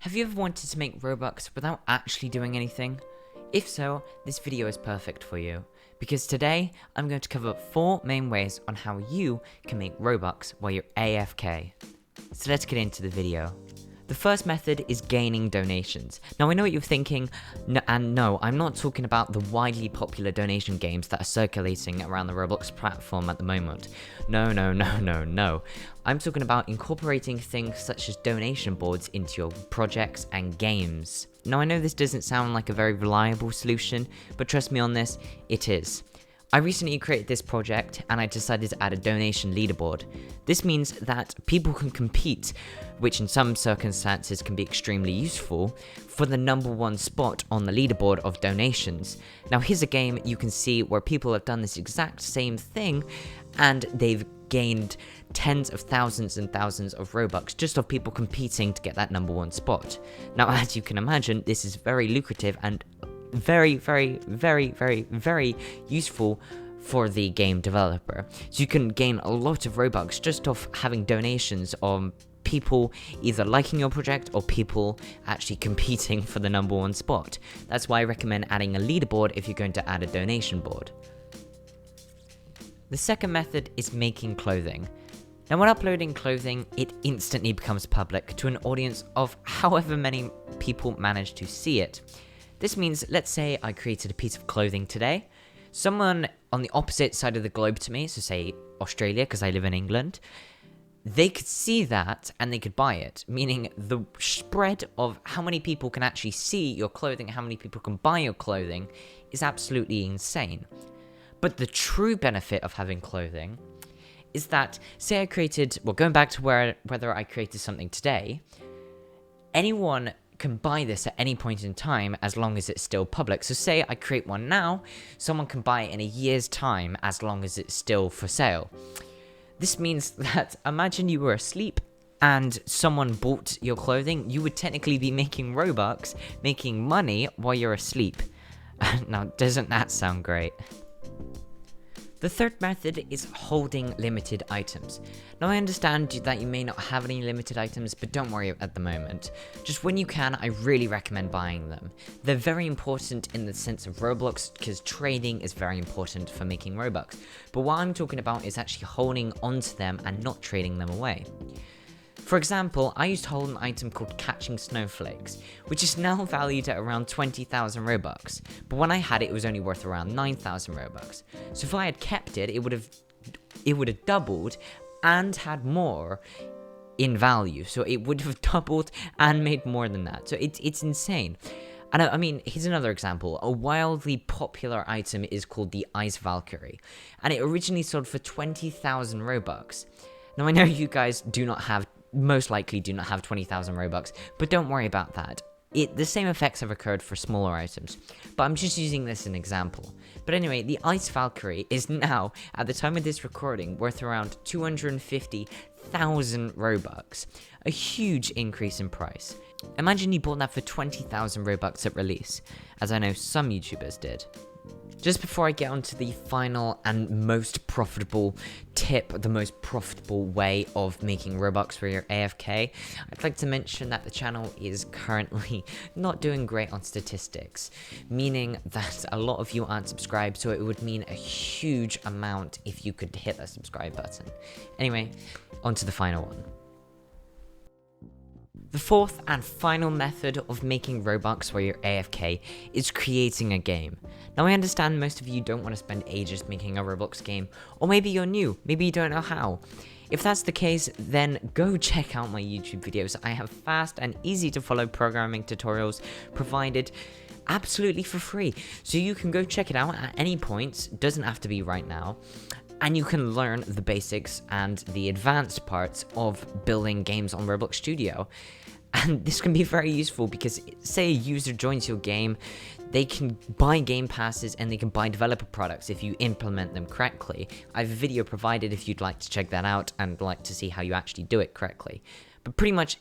Have you ever wanted to make Robux without actually doing anything? If so, this video is perfect for you, because today I'm going to cover 4 main ways on how you can make Robux while you're AFK. So let's get into the video. The first method is gaining donations. Now I know what you're thinking, no, I'm not talking about the widely popular donation games that are circulating around the Roblox platform at the moment. No. I'm talking about incorporating things such as donation boards into your projects and games. Now I know this doesn't sound like a very reliable solution, but trust me on this, it is. I recently created this project and I decided to add a donation leaderboard. This means that people can compete, which in some circumstances can be extremely useful, for the #1 spot on the leaderboard of donations. Now here's a game you can see where people have done this exact same thing and they've gained tens of thousands and thousands of Robux just of people competing to get that #1 spot. Now as you can imagine, this is very lucrative and very useful for the game developer. So you can gain a lot of Robux just off having donations on people either liking your project or people actually competing for the #1 spot. That's why I recommend adding a leaderboard if you're going to add a donation board. The second method is making clothing. Now when uploading clothing, it instantly becomes public to an audience of however many people manage to see it. This means, let's say I created a piece of clothing today, someone on the opposite side of the globe to me, so say Australia because I live in England, they could see that and they could buy it, meaning the spread of how many people can actually see your clothing, how many people can buy your clothing is absolutely insane. But the true benefit of having clothing is that, say I created, well going back to whether I created something today, anyone can buy this at any point in time as long as it's still public. So say I create one now, someone can buy it in a year's time as long as it's still for sale. This means that imagine you were asleep and someone bought your clothing, you would technically be making Robux, making money while you're asleep. Now doesn't that sound great? The third method is holding limited items. Now I understand that you may not have any limited items, but don't worry at the moment. Just when you can, I really recommend buying them. They're very important in the sense of Roblox, because trading is very important for making Robux. But what I'm talking about is actually holding onto them and not trading them away. For example, I used to hold an item called Catching Snowflakes, which is now valued at around 20,000 Robux, but when I had it, it was only worth around 9,000 Robux. So if I had kept it, it would have doubled and had more in value. So it would have doubled and made more than that. So it's insane. And I mean, here's another example. A wildly popular item is called the Ice Valkyrie, and it originally sold for 20,000 Robux. Now I know you guys most likely do not have 20,000 Robux, but don't worry about that. The same effects have occurred for smaller items, but I'm just using this as an example. But anyway, the Ice Valkyrie is now, at the time of this recording, worth around 250,000 Robux, a huge increase in price. Imagine you bought that for 20,000 Robux at release, as I know some YouTubers did. Just before I get on to the final and most profitable tip, the most profitable way of making Robux for your AFK, I'd like to mention that the channel is currently not doing great on statistics, meaning that a lot of you aren't subscribed, so it would mean a huge amount if you could hit that subscribe button. Anyway, on to the final one. The fourth and final method of making Robux while you're AFK is creating a game. Now I understand most of you don't want to spend ages making a Roblox game, or maybe you're new, maybe you don't know how. If that's the case, then go check out my YouTube videos. I have fast and easy to follow programming tutorials provided absolutely for free. So you can go check it out at any point, doesn't have to be right now. And you can learn the basics and the advanced parts of building games on Roblox Studio. And this can be very useful because, say a user joins your game, they can buy game passes and they can buy developer products if you implement them correctly. I have a video provided if you'd like to check that out and like to see how you actually do it correctly. But pretty much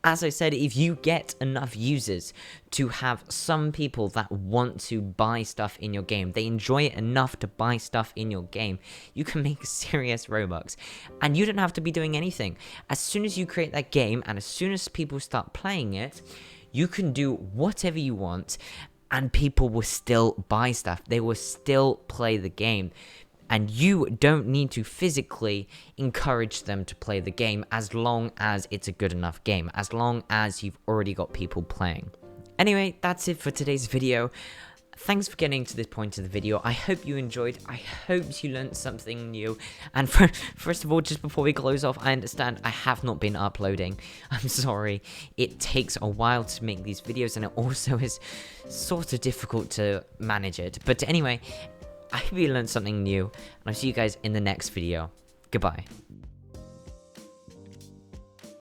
As I said, if you get enough users to have some people that want to buy stuff in your game, they enjoy it enough to buy stuff in your game, you can make serious Robux. And you don't have to be doing anything. As soon as you create that game and as soon as people start playing it, you can do whatever you want and people will still buy stuff. They will still play the game. And you don't need to physically encourage them to play the game as long as it's a good enough game, as long as you've already got people playing. Anyway, that's it for today's video. Thanks for getting to this point of the video. I hope you enjoyed. I hope you learned something new. And first of all, just before we close off, I understand I have not been uploading. I'm sorry. It takes a while to make these videos and it also is sort of difficult to manage it. But anyway, I hope you learned something new, and I'll see you guys in the next video. Goodbye.